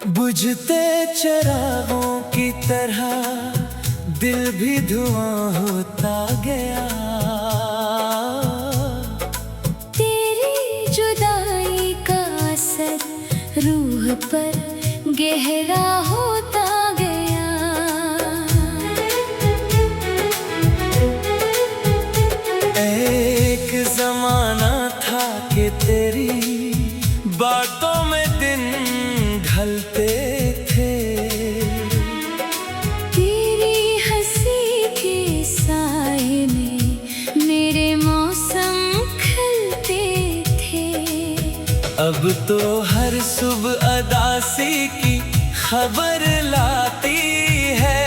बुझते चिरागों की तरह दिल भी धुआं होता गया। तेरी जुदाई का असर रूह पर गहरा होता गया। एक जमाना था कि तेरी बातों में दिन ढलते थे, तेरी हंसी के साए में मेरे मौसम खिलते थे। अब तो हर सुबह अदासी की खबर लाती है,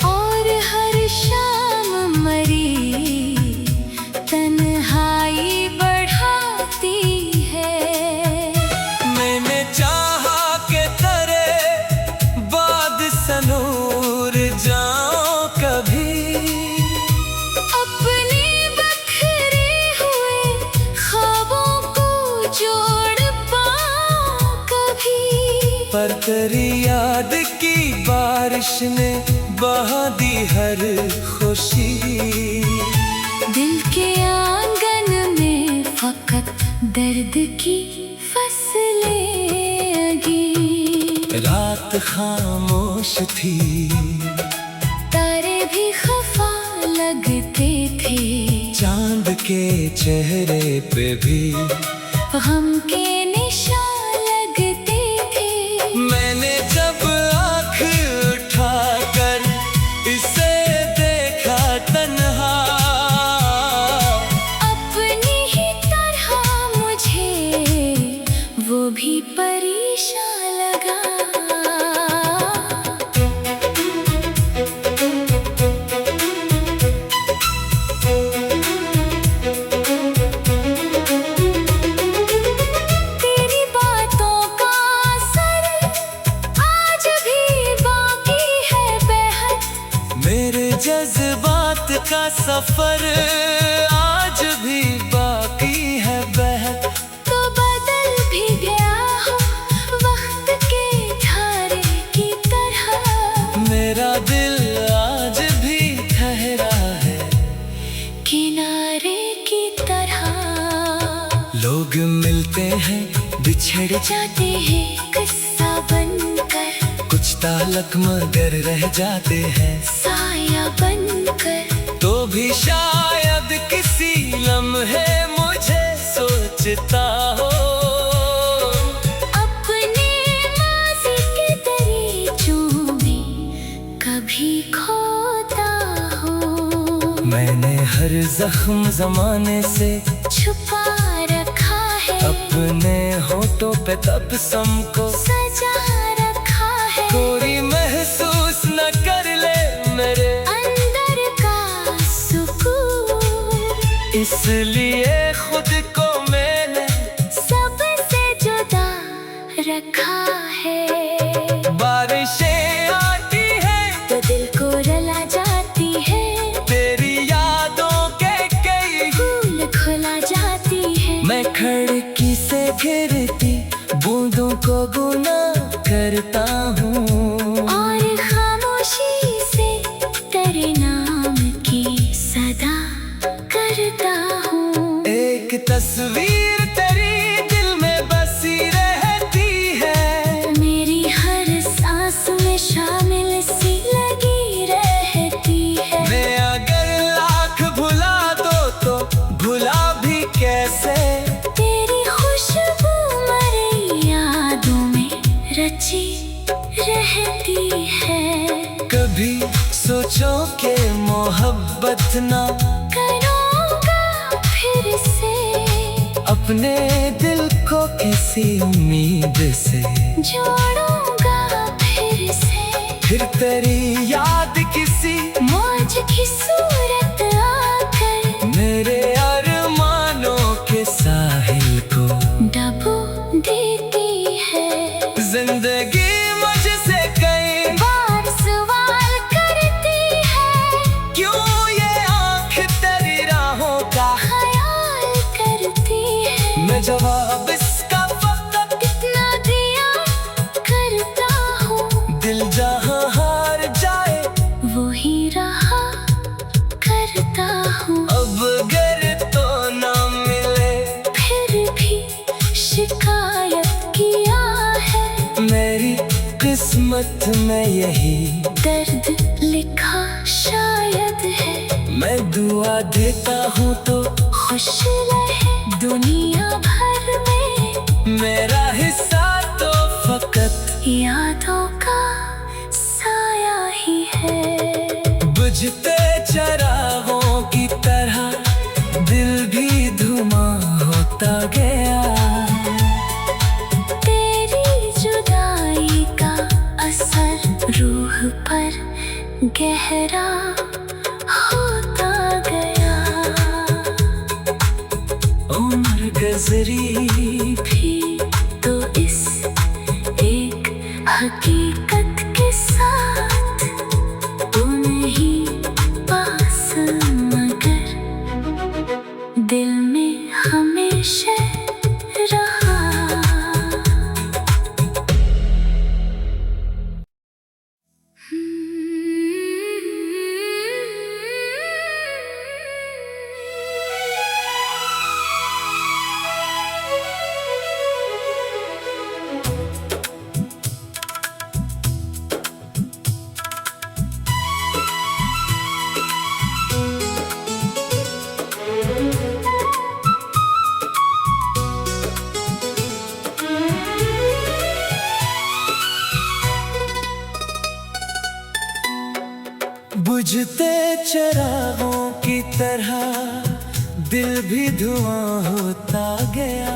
और हर शाम मरी तन्हाई बढ़ाती है। मैंने चाहा कि तेरे बाद सनूर जाऊं कभी, अपने बखरे हुए ख्वाबों को जोड़ पाऊं कभी। पर तेरी याद की बारिश ने बहा दी हर खुशी। दिल के आंगन में फकत दर्द की फसलें उगी। रात खामोश थी, तारे भी खफा लगते थे, चांद के चेहरे पे भी गम के निशान लगते थे। मैंने जब आँख उठाकर इसे देखा तन्हा, अपनी ही तरह मुझे वो भी परेशान लगा। तेरी बातों का असर आज भी बाकी है बेहद। मेरे जज्बात का सफर आज भी बाकी है बेहद। तो बदल भी गया हो वक्त के धारे की तरह, मेरा दिल आज भी ठहरा है किनारे की तरह। लोग मिलते हैं बिछड़ जाते हैं किस्सा बनकर, कुछ तालक मगर रह जाते हैं, साया बनकर। तो भी शायद किसी लम्हे मुझे सोचता हो। अपने माज़ी के दरीचों में कभी खोता हो। मैंने हर जख्म जमाने से छुपा रखा है, अपने होठों पे तबस्सुम को सजा रखा है। कोई महसूस न कर ले मेरे अंदर का सुकून, इसलिए खुद को मैंने सबसे जुदा रखा है। बारिशें आती हैं तो दिल को रुला जाती है, तेरी यादों के कई फूल खुला जाती है। मैं खिड़की से गिरती बूंदों को गुना करता हूँ, और खामोशी से तेरे नाम की सदा करता हूँ। एक तस्वीर तेरी दिल में बसी रहती है, मेरी हर सांस में शामिल सी लगी रहती है। मैं अगर लाख भुला दो तो भुला भी कैसे, तेरी खुशबू मरी यादों में रची रहती है। कभी सोचो के मोहब्बत ना करूँगा फिर से, अपने दिल को किसी उम्मीद से जोड़ूंगा फिर से। फिर तेरी याद किसी मौज की सूरत आकर मेरे अरमानों के साहिल को डबो देती है। जिंदगी मुझसे कई बार सवाल करती है, क्यों ये आँख तेरी राहों का ख्याल करती है। मैं जवाब इसका फकत कितना दिया किस्मत में यही दर्द लिखा शायद है। मैं दुआ देता हूँ तो खुश रहे दुनिया भर में, मेरा हिस्सा तो फकत यादों का साया ही है। बुझते चरागों की तरह दिल भी धुआं होता गया। तेरी जुदाई का असर रूह पर गहरा होता गया। उम्र गुजरी भी तो इस एक हकीकत के साथ, तू नहीं पास मगर दिल में हमेशा रहा। बुझते चरागों की तरह दिल भी धुआं होता गया।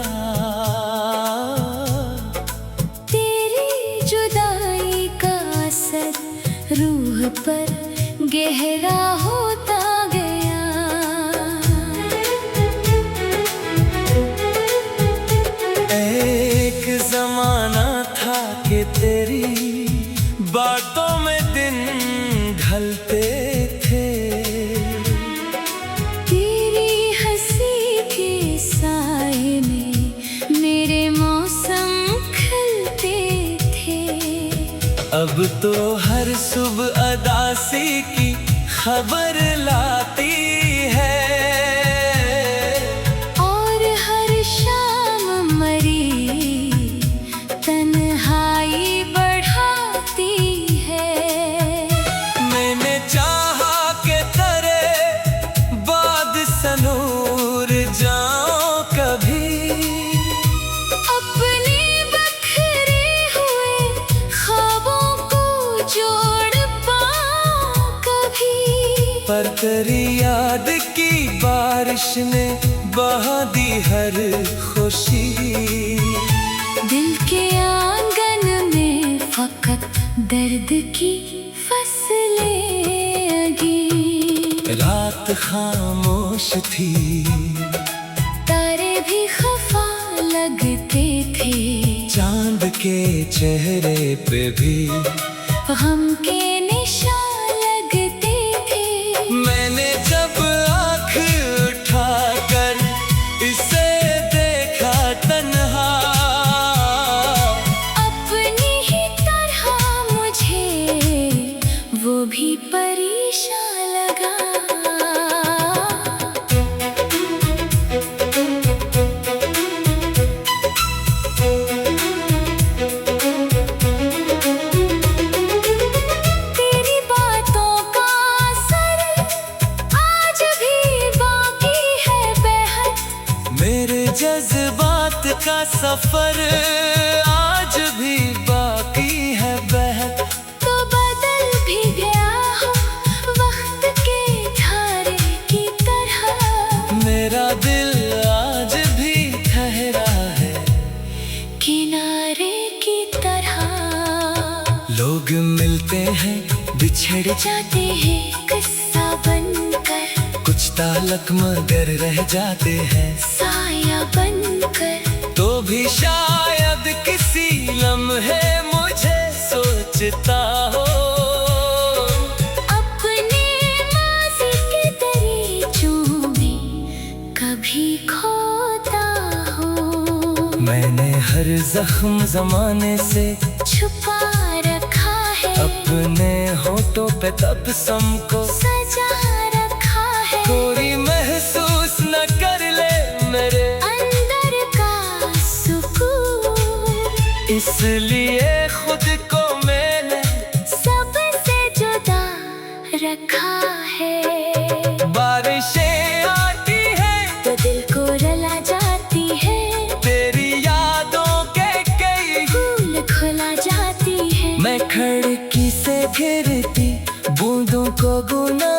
तेरी जुदाई का असर रूह पर गहरा होता गया। एक जमाना था कि तेरी बातों में दिन ढलते थे, तेरी हंसी के साए में मेरे मौसम खिलते थे। अब तो हर सुबह अदासी की खबर लाती है, और हर शाम मरी तन्हाई बढ़ाती है। मैंने चाहा के तेरे बाद सनूर जाऊं कभी, अपने बखरे हुए ख्वाबों को जोड़ पाऊं कभी। पर तेरी याद की बारिश ने बहा दी हर खुशी। दिल के आंगन में फकत दर्द की फसलें अगी। रात खामोश थी, तारे भी खफा लगते थे, चांद के चेहरे पे भी हम के निशान लगते थे। मैंने जब आँख उठाकर इसे देखा तन्हा, अपनी ही तरह मुझे वो भी परेशान लगा। तेरी बातों का असर आज भी बाकी है बेहद। मेरे जज्बात का सफर आज भी बाकी है बेहद। तो बदल भी गया हो वक्त के धारे की तरह, मेरा दिल आज भी ठहरा है किनारे की तरह। लोग मिलते हैं बिछड़ जाते हैं किस्सा बनकर, कुछ ताल्लुक मगर रह जाते हैं, साया बनकर। तो भी शायद किसी लम्हे मुझे सोचता हो। अपने माज़ी के दरीचों में कभी खोता हो। मैंने हर जख्म जमाने से छुपा रखा है, अपने होठों पे तबस्सुम को सजा रखा है। कोई महसूस न कर ले मेरे अंदर का सुकून, इसलिए खुद को मैंने गिरती बूंदों को गुना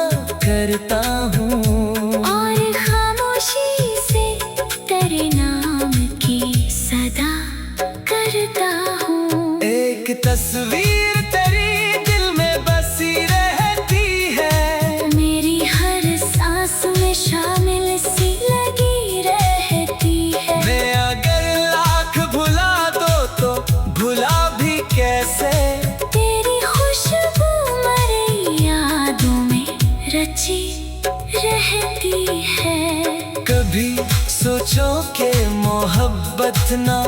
करता हूँ और खामोशी से तेरे नाम की सदा करता हूँ। एक तस्वीर तेरी दिल में बसी रहती है, मेरी हर सांस में शामिल सी लगी रहती है। मैं अगर लाख भुला दो तो भुला भी कैसे, तेरी खुशबू मेरी यादों में रची रहती है। कभी सोचो के मोहब्बत ना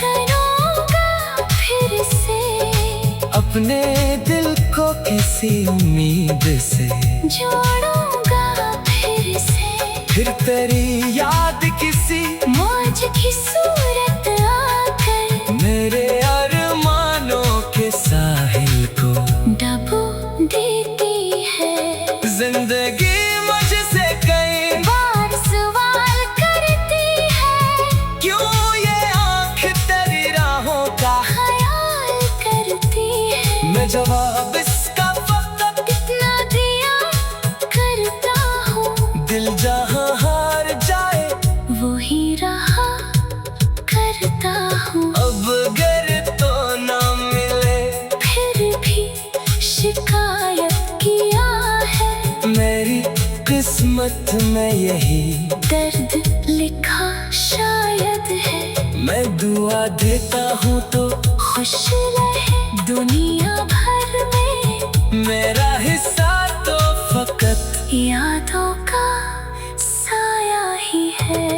करूँगा फिर से, अपने दिल को किसी उम्मीद से जोड़ूंगा फिर से। फिर तेरी याद किसी मौज की सूरत आकर मेरे अरमानों के साहिल को डबो देती है। जिंदगी मुझसे कई बार सवाल करती है, क्यों ये आँख तेरी राहों का ख्याल करती है। मैं जवाब इसका फकत कितना दिया करता हूँ, दिल जहाँ हार जाए वो ही रहा करता हूँ। अब अगर तो ना मिले फिर भी शिकायत किया है, मेरी किस्मत में यही दर्द लिखा शायद है। मैं दुआ देता हूँ तो खुश रहे दुनिया भर में, मेरा हिस्सा तो फकत यादों का साया ही है।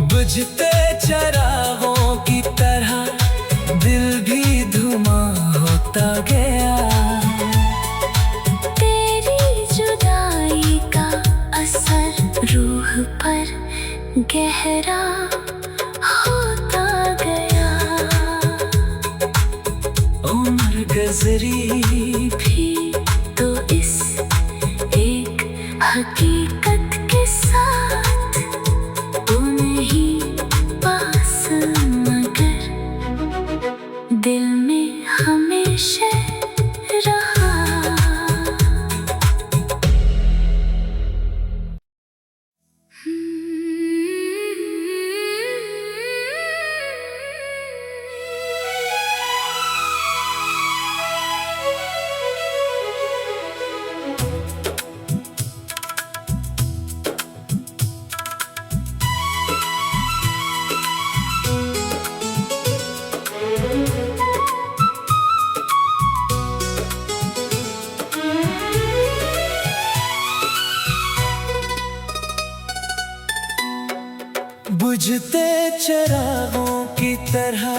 बुझते चरागों की तरह दिल भी धुआं होता गया, तेरी जुदाई का असर रूह पर गहरा होता गया। उम्र गुजरी भी तो इस एक हकीकत के साथ, तू नहीं पास मगर दिल में हमेशा रहा। बुझते चरागों की तरह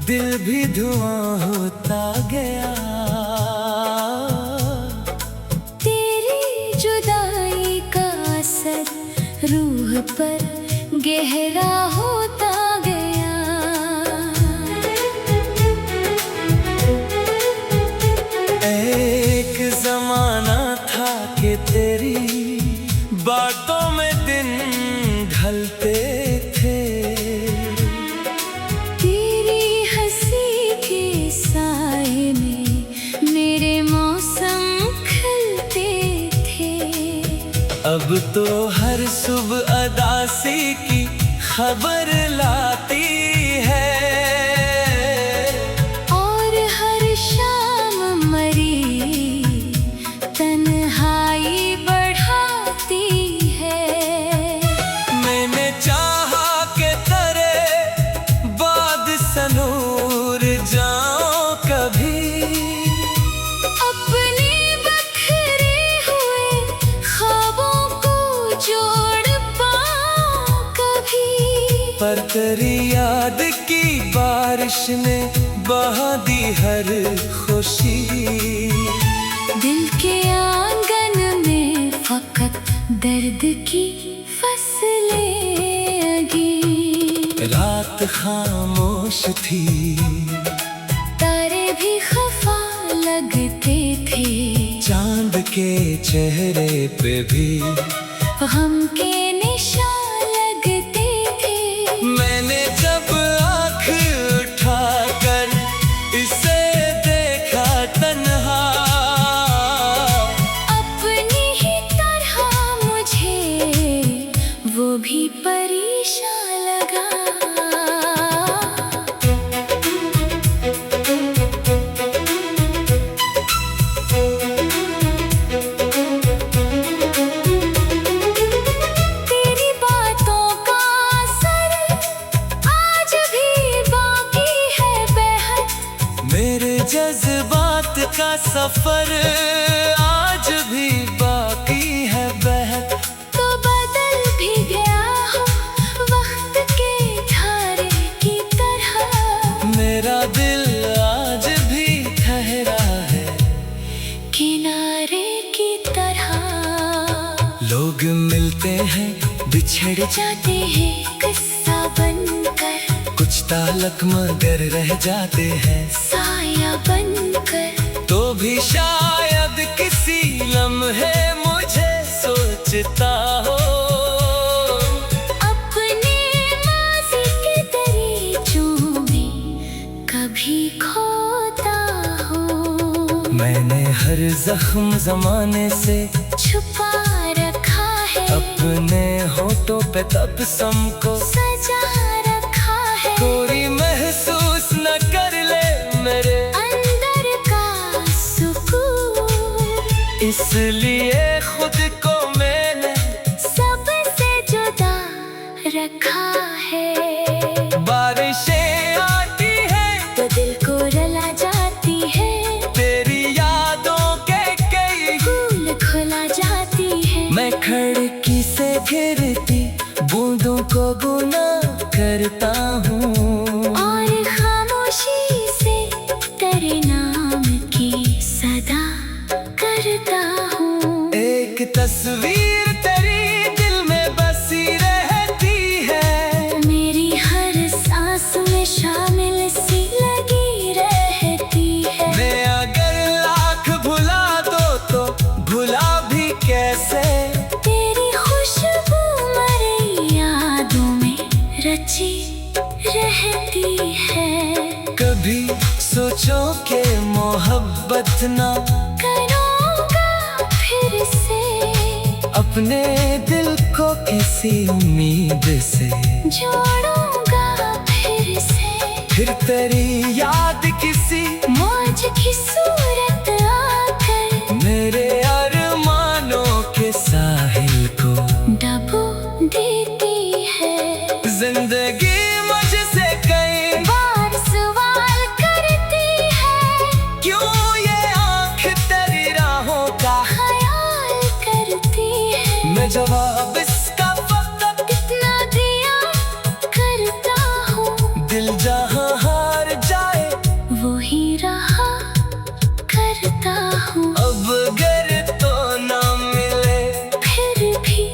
दिल भी धुआं होता गया, तेरी जुदाई का असर रूह पर गहरा होता गया। एक जमाना था कि तेरी बातों में दिन ढलते थे, तेरी हंसी के साए में मेरे मौसम खिलते थे। अब तो हर सुबह अदासी की खबर लाती है, और हर शाम मरी तन्हाई बढ़ाती है। मैंने चाहा कि तेरे बाद सनूर जाऊं कभी, अपने बखरे हुए ख्वाबों को जोड़ पाऊं कभी। पर तेरी याद की बारिश ने बहा दी हर खुशी, दिल के आंगन में फकत दर्द की फसलें लगी। रात खामोश थी, तारे भी खफा लगते थे, चांद के चेहरे पे भी गम के निशान लगते थे। मैंने जब आँख उठाकर इसे देखा तन्हा सजा। तेरी बातों का असर आज भी बाकी है बेहद। मेरे जज्बात का सफर आज भी बाकी है बेहद। तो बदल भी गया हो वक्त के धारे की तरह। मेरा दिल आज भी ठहरा है किनारे की तरह। लोग मिलते हैं बिछड़ जाते हैं किस्सा बनकर, कुछ ताल्लुक मगर रह जाते हैं साया बनकर। तो भी शायद किसी लम्हे मुझे सोचता हो। अपने माज़ी के दरीचों में कभी खोता हो। मैंने हर जख्म जमाने से छुपा रखा है, अपने होठों पे तबस्सुम को सजा रखा है। कोई महसूस न कर ले मेरे अंदर का सुकून, इसलिए खुद को मैंने सबसे जुदा रखा है। बारिशें आती हैं तो दिल को रुला जाती है, तेरी यादों के कई फूल खुला जाती है। मैं खिड़की से गिरती बूंदों को गुना करता हूँ और खामोशी से तेरे नाम की सदा करता हूँ। एक तस्वीर तेरी दिल में बसी रहती है, मेरी हर सांस में शामिल सी लगी रहती है। मैं अगर लाख भुला दो तो भुला भी कैसे। तेरी खुशबू मरी यादों में रची रहती है। कभी सोचो के मोहब्बत ना करूँगा फिर से, अपने दिल को किसी उम्मीद से जोड़ूंगा फिर से। फिर तेरी याद किसी मौज की सूरत आकर मेरे अरमानों के साहिल को डबो देती है। जिंदगी मुझसे कई बार सवाल करती है, क्यों ये आँख तेरी राहों का ख्याल करती है। मैं जवाब इसका फकत कितना दिया करता हूँ, दिल जहाँ हार जाए वही रहा करता हूँ। अब अगर तो ना मिले फिर भी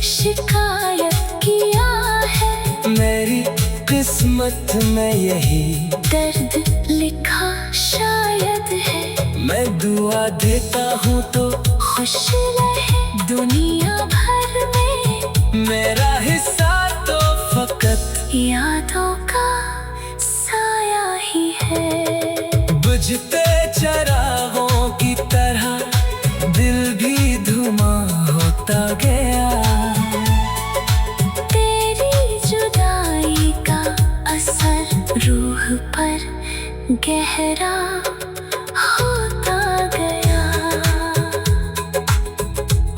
शिकायत किया है, मेरी किस्मत में यही दर्द लिखा शायद है। मैं दुआ देता हूँ तो खुश रहे दुनिया भर में, मेरा हिस्सा तो फकत यादों का साया ही है। बुझते चरागों की तरह दिल भी धुआं होता गया। तेरी जुदाई का असर रूह पर गहरा होता गया।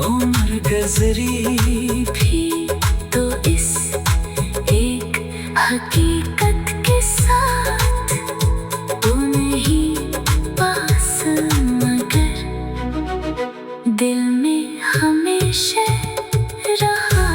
उम्र गुजरी भी तो इस एक हकीकत के साथ, तू नहीं पास मगर दिल में हमेशा रहा।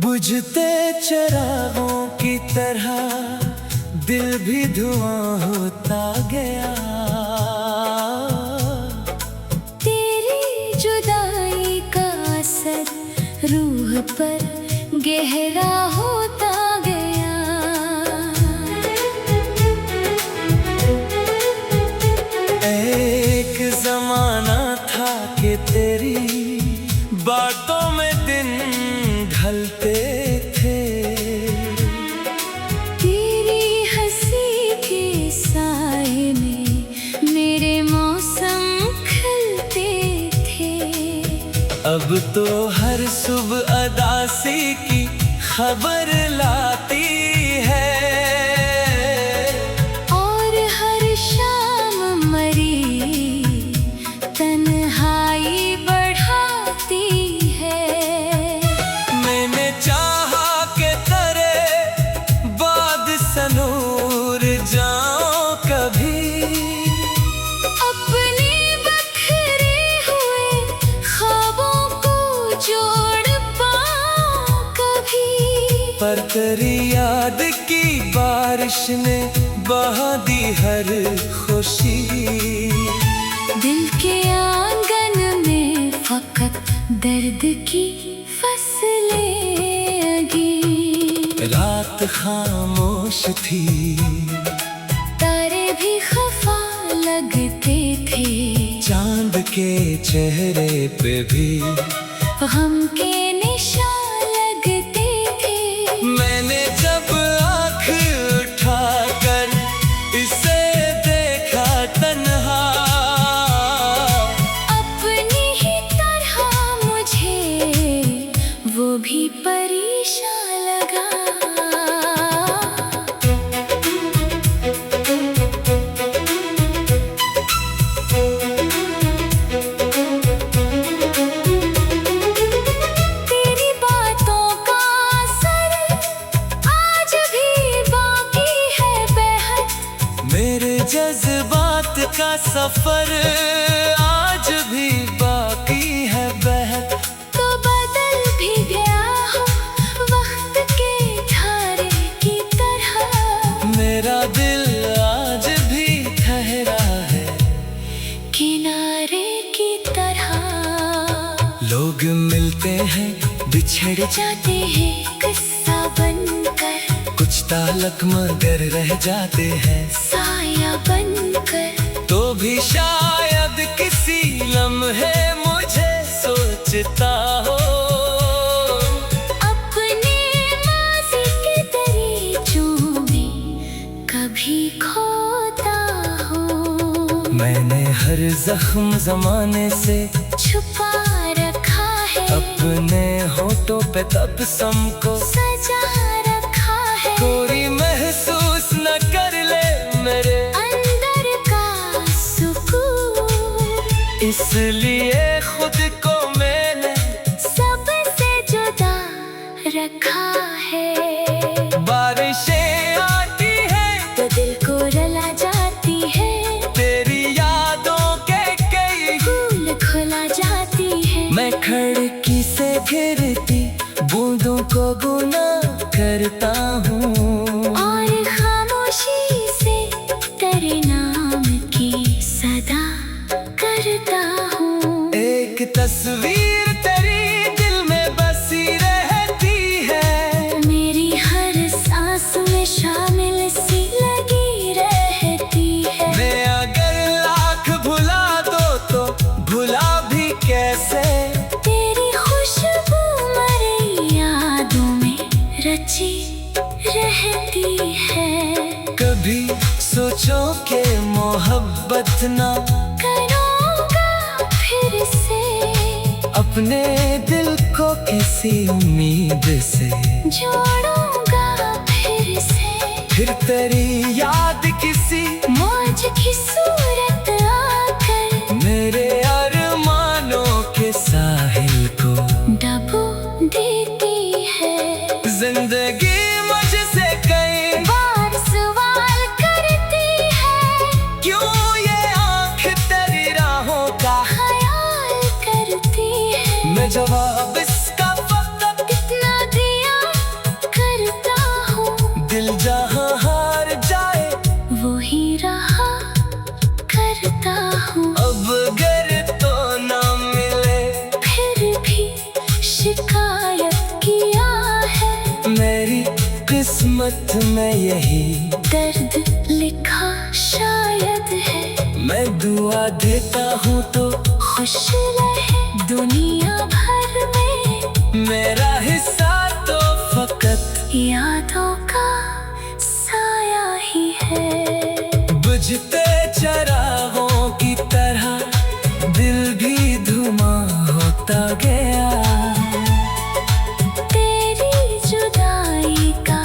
बुझते चिरागों की तरह दिल भी धुआं होता गया। तेरी रूह पर गहरा होता गया। एक जमाना था कि तेरी बातों में दिन ढलते थे, तेरी हंसी के साए में मेरे मौसम खिलते थे। अब तो हर सुबह अदासी की खबर लाती है, और हर शाम मरी तन्हाई बढ़ाती है। मैंने चाहा कि तेरे बाद सनूर जाऊं कभी, अपने बखरे हुए ख्वाबों को जोड़ पाऊं कभी। पर तेरी याद की बारिश ने बहा दी हर खुशी। दिल के आंगन में फकत दर्द की फसलें उगी। रात खामोश थी, तारे भी खफा लगते थे, चांद के चेहरे पे भी गम के निशान लगते थे। मैंने जब आँख उठाकर इसे देखा तन्हा, अपनी ही तरह मुझे वो भी परेशान लगा। तेरी बातों का असर आज भी बाकी है बेहद। मेरे जज्बात का सफर आज भी बाकी है बेहद। तो बदल भी गया हो वक्त के धारे की तरह, मेरा दिल आज भी ठहरा है किनारे की तरह। लोग मिलते हैं बिछड़ जाते हैं किस्सा बनकर, कुछ ताल्लुक मगर रह जाते हैं, साया बनकर। तो भी शायद किसी लम्हे मुझे सोचता हो। अपने माज़ी के दरीचों में कभी खोता हो। मैंने हर जख्म जमाने से छुपा रखा है, अपने होठों पे तबस्सुम को सजा रखा है। कोई महसूस न कर ले मेरे अंदर का सुकून, इसलिए खुद को मैंने सबसे जुदा रखा है। बारिशें आती हैं तो दिल को रुला जाती है, तेरी यादों के कई फूल खुला जाती है। मैं खिड़की से गिरती बूंदों को गुना करता हूँ, और खामोशी से तेरे नाम की सदा करता हूँ। एक तस्वीर तेरी दिल में बसी रहती है, मेरी हर सांस में शामिल सी लगी रहती है। मैं अगर लाख भुला दो तो भुला भी कैसे, तेरी खुशबू मरी यादों में रची रहती है। कभी सोचो के मोहब्बत ना करूँगा फिर से, अपने दिल को किसी उम्मीद से जोड़ूंगा फिर से। फिर तेरी याद किसी मौज की सूरत आकर मेरे अरमानों के साहिल को डबो देती है। जिंदगी मुझसे कई बार सवाल करती है, क्यों ये आँख तेरी राहों का ख्याल करती है। मैं जवाब इसका फकत कितना दिया करता हूँ, दिल जहाँ हार जाए वो ही रहा करता हूँ। अब अगर तो ना मिले फिर भी शिकार किस्मत में यही दर्द लिखा शायद है। मैं दुआ देता हूँ तो खुश रहे दुनिया भर में, मेरा हिस्सा तो फकत यादों का साया ही है। बुझते चरागों की तरह दिल भी धुआं होता गया। तेरी जुदाई का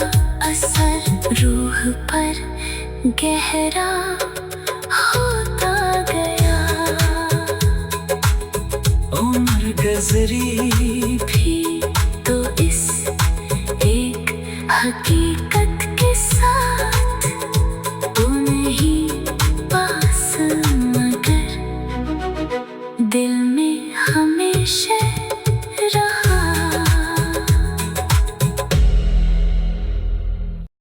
असर रूह पर गहरा होता गया। उम्र गुजरी भी तो इस एक हकीकत के साथ